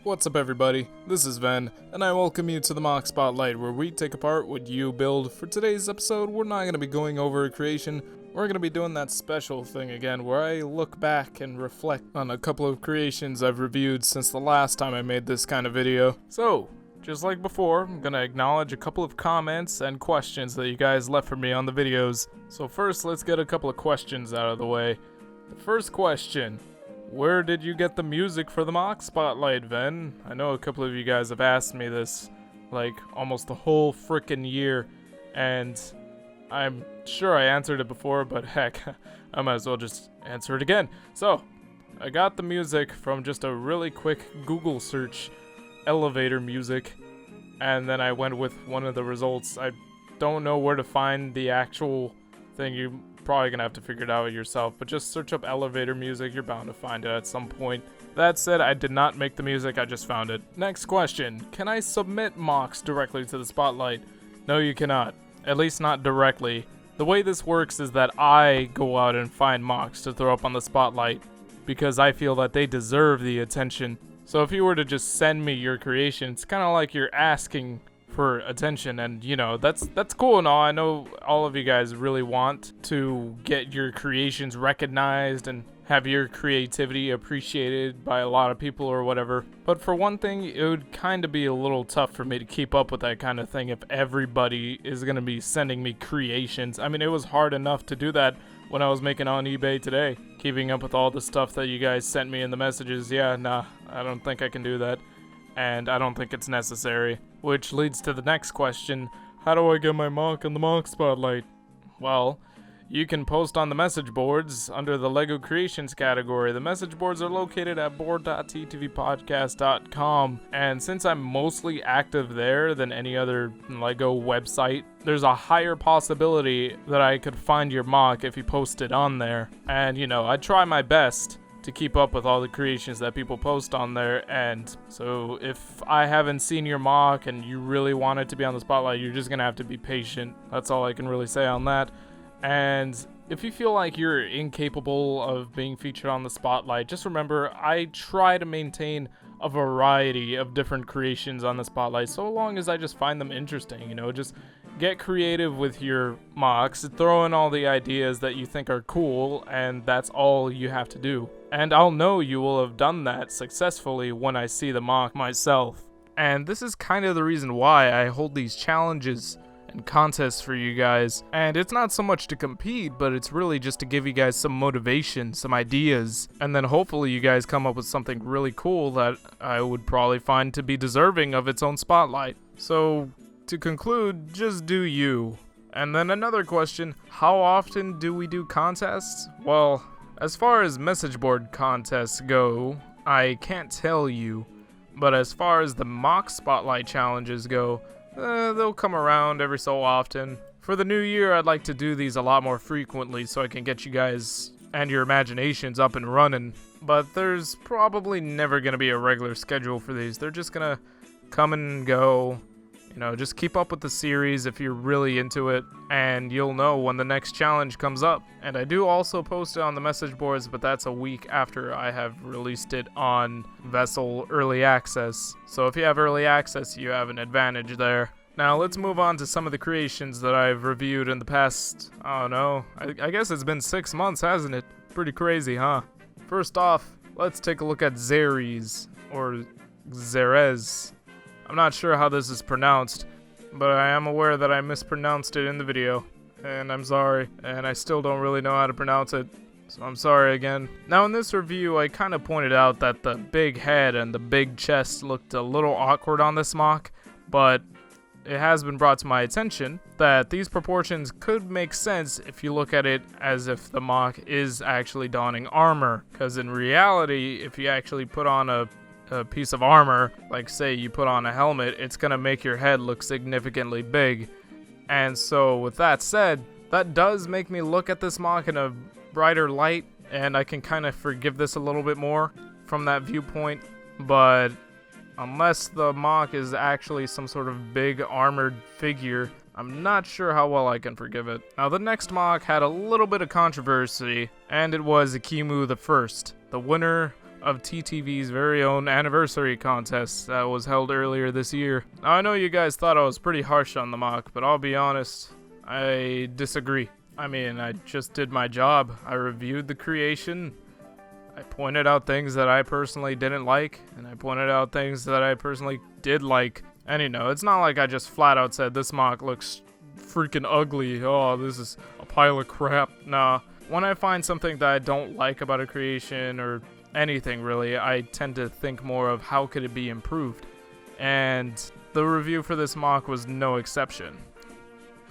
What's up everybody, this is Ven, and I welcome you to the M.O.C Spotlight, where we take apart what you build. For today's episode, we're not going to be going over a creation, we're going to be doing that special thing again, where I look back and reflect on a couple of creations I've reviewed since the last time I made this kind of video. So, just like before, I'm going to acknowledge a couple of comments and questions that you guys left for me on the videos. So first, let's get a couple of questions out of the way. The first question: where did you get the music for the M.O.C Spotlight, Ven? I know a couple of you guys have asked me this, like, almost the whole frickin' year, and I'm sure I answered it before, but heck, I might as well just answer it again. So, I got the music from just a really quick Google search, elevator music, and then I went with one of the results. I don't know where to find the actual thing. You're probably gonna have to figure it out yourself, but just search up elevator music, you're bound to find it at some point. That said, I did not make the music, I just found it. Next question: can I submit M.O.Cs directly to the Spotlight? No, you cannot. At least not directly. The way this works is that I go out and find M.O.Cs to throw up on the Spotlight, because I feel that they deserve the attention. So if you were to just send me your creation, it's kind of like you're asking for attention, and you know, that's cool and all. I know all of you guys really want to get your creations recognized and have your creativity appreciated by a lot of people or whatever, but for one thing, it would kind of be a little tough for me to keep up with that kind of thing if everybody is going to be sending me creations. I mean, it was hard enough to do that when I was making on eBay today, keeping up with all the stuff that you guys sent me in the messages. Yeah, nah, I don't think I can do that, and I don't think it's necessary. Which leads to the next question: how do I get my M.O.C on the M.O.C Spotlight? Well, you can post on the message boards under the LEGO Creations category. The message boards are located at board.ttvpodcast.com, and since I'm mostly active there than any other LEGO website, there's a higher possibility that I could find your M.O.C if you post it on there. And you know, I try my best to keep up with all the creations that people post on there, and so if I haven't seen your M.O.C and you really want it to be on the Spotlight, you're just gonna have to be patient. That's all I can really say on that. And if you feel like you're incapable of being featured on the Spotlight, just remember, I try to maintain a variety of different creations on the Spotlight, so long as I just find them interesting. You know, just get creative with your M.O.Cs, throw in all the ideas that you think are cool, and that's all you have to do. And I'll know you will have done that successfully when I see the M.O.C myself. And this is kind of the reason why I hold these challenges and contests for you guys. And it's not so much to compete, but it's really just to give you guys some motivation, some ideas, and then hopefully you guys come up with something really cool that I would probably find to be deserving of its own Spotlight. So, to conclude, just do you. And then another question: how often do we do contests? Well, as far as message board contests go, I can't tell you, but as far as the M.O.C Spotlight challenges go, they'll come around every so often. For the new year, I'd like to do these a lot more frequently so I can get you guys and your imaginations up and running, but there's probably never going to be a regular schedule for these. They're just going to come and go. You know, just keep up with the series if you're really into it, and you'll know when the next challenge comes up. And I do also post it on the message boards, but that's a week after I have released it on Vessel Early Access. So if you have early access, you have an advantage there. Now let's move on to some of the creations that I've reviewed in the past, I don't know, I guess it's been 6 months, hasn't it? Pretty crazy, huh? First off, let's take a look at Xeres, or Xerez. I'm not sure how this is pronounced, but I am aware that I mispronounced it in the video, and I'm sorry, and I still don't really know how to pronounce it, so I'm sorry again. Now in this review, I kind of pointed out that the big head and the big chest looked a little awkward on this M.O.C, but it has been brought to my attention that these proportions could make sense if you look at it as if the M.O.C is actually donning armor, because in reality, if you actually put on a piece of armor, like say you put on a helmet, it's gonna make your head look significantly big. And so with that said, that does make me look at this M.O.C in a brighter light, and I can kind of forgive this a little bit more from that viewpoint. But unless the M.O.C is actually some sort of big armored figure, I'm not sure how well I can forgive it. Now the next M.O.C had a little bit of controversy, and it was Akimu the First. The winner of TTV's very own anniversary contest that was held earlier this year. Now, I know you guys thought I was pretty harsh on the mock, but I'll be honest, I disagree. I mean, I just did my job. I reviewed the creation, I pointed out things that I personally didn't like, and I pointed out things that I personally did like. And you know, it's not like I just flat out said this mock looks freaking ugly, oh, this is a pile of crap. Nah, when I find something that I don't like about a creation or anything really, I tend to think more of how could it be improved. And the review for this mock was no exception.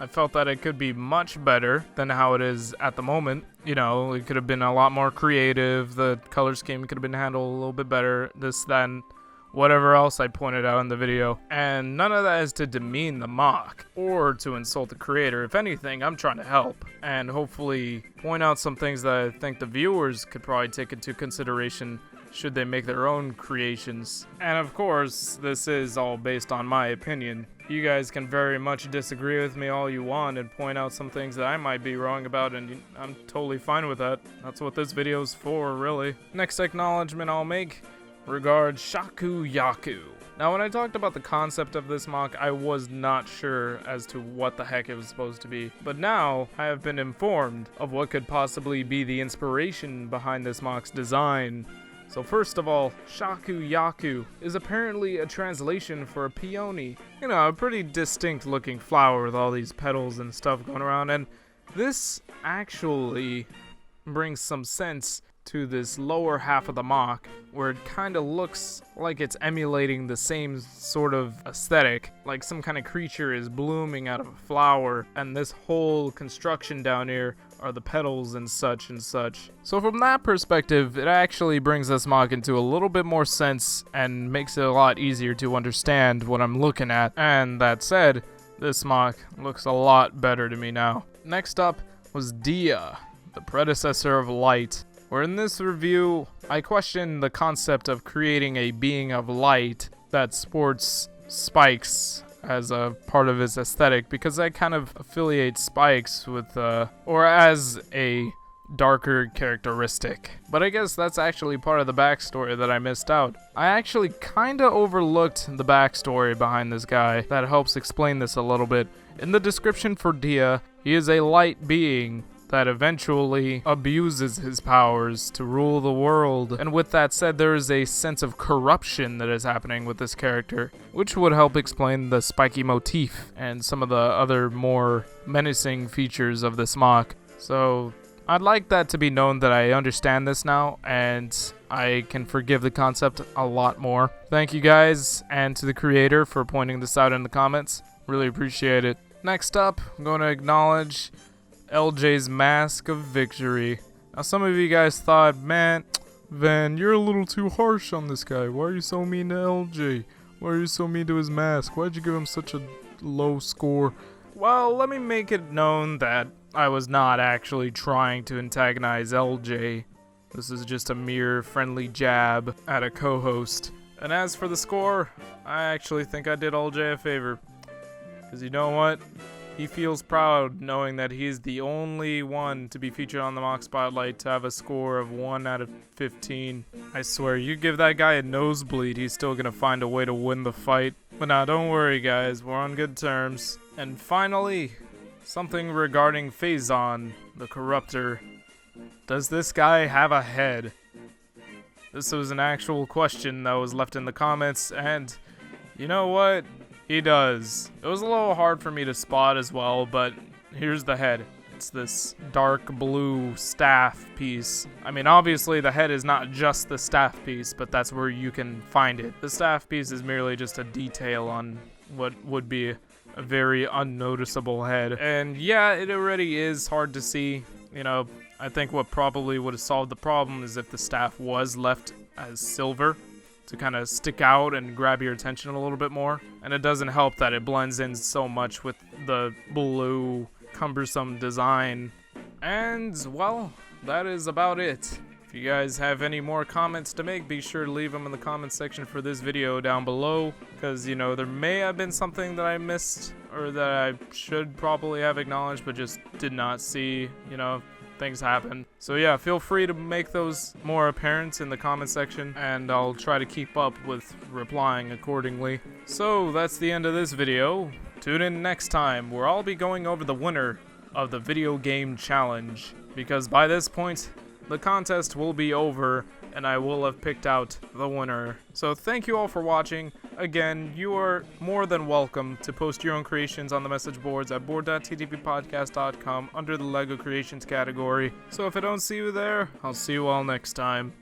I felt that it could be much better than how it is at the moment. You know, it could have been a lot more creative, the color scheme could have been handled a little bit better, this, that, and whatever else I pointed out in the video. And none of that is to demean the mock or to insult the creator. If anything, I'm trying to help and hopefully point out some things that I think the viewers could probably take into consideration should they make their own creations. And of course, this is all based on my opinion. You guys can very much disagree with me all you want and point out some things that I might be wrong about, and I'm totally fine with that. That's what this video is for, really. Next acknowledgement I'll make regards Shaku Yaku. Now, when I talked about the concept of this mock, I was not sure as to what the heck it was supposed to be. But now, I have been informed of what could possibly be the inspiration behind this mock's design. So first of all, Shaku Yaku is apparently a translation for a peony. You know, a pretty distinct looking flower with all these petals and stuff going around. And this actually brings some sense to this lower half of the mock, where it kind of looks like it's emulating the same sort of aesthetic, like some kind of creature is blooming out of a flower, and this whole construction down here are the petals and such and such. So from that perspective, it actually brings this mock into a little bit more sense and makes it a lot easier to understand what I'm looking at. And that said, this mock looks a lot better to me now. Next up was Dia, the predecessor of Light, where in this review, I questioned the concept of creating a being of light that sports spikes as a part of his aesthetic, because I kind of affiliate spikes with, or as a darker characteristic. But I guess that's actually part of the backstory that I missed out. I actually kinda overlooked the backstory behind this guy that helps explain this a little bit. In the description for Dia, he is a light being that eventually abuses his powers to rule the world. And with that said, there is a sense of corruption that is happening with this character, which would help explain the spiky motif and some of the other more menacing features of this mock. So I'd like that to be known that I understand this now, and I can forgive the concept a lot more. Thank you guys, and to the creator for pointing this out in the comments. Really appreciate it. Next up, I'm going to acknowledge LJ's Mask of Victory. Now, some of you guys thought, man, Van, you're a little too harsh on this guy. Why are you so mean to LJ? Why are you so mean to his mask? Why'd you give him such a low score? Well, let me make it known that I was not actually trying to antagonize LJ. This is just a mere friendly jab at a co-host. And as for the score, I actually think I did LJ a favor. Because you know what? He feels proud knowing that he's the only one to be featured on the Mock Spotlight to have a score of 1 out of 15. I swear, you give that guy a nosebleed, he's still gonna find a way to win the fight. But now, don't worry guys, we're on good terms. And finally, something regarding Phazon, the Corruptor. Does this guy have a head? This was an actual question that was left in the comments, and you know what? He does. It was a little hard for me to spot as well, but here's the head. It's this dark blue staff piece. I mean, obviously the head is not just the staff piece, but that's where you can find it. The staff piece is merely just a detail on what would be a very unnoticeable head. And yeah, it already is hard to see. You know, I think what probably would have solved the problem is if the staff was left as silver, to kind of stick out and grab your attention a little bit more. And it doesn't help that it blends in so much with the blue, cumbersome design. And, well, that is about it. If you guys have any more comments to make, be sure to leave them in the comment section for this video down below. Because, you know, there may have been something that I missed, or that I should probably have acknowledged, but just did not see. You know, things happen. So yeah, feel free to make those more apparent in the comment section, and I'll try to keep up with replying accordingly. So that's the end of this video. Tune in next time, where I'll be going over the winner of the video game challenge, because by this point, the contest will be over, and I will have picked out the winner. So thank you all for watching. Again, you are more than welcome to post your own creations on the message boards at board.ttppodcast.com under the LEGO Creations category. So if I don't see you there, I'll see you all next time.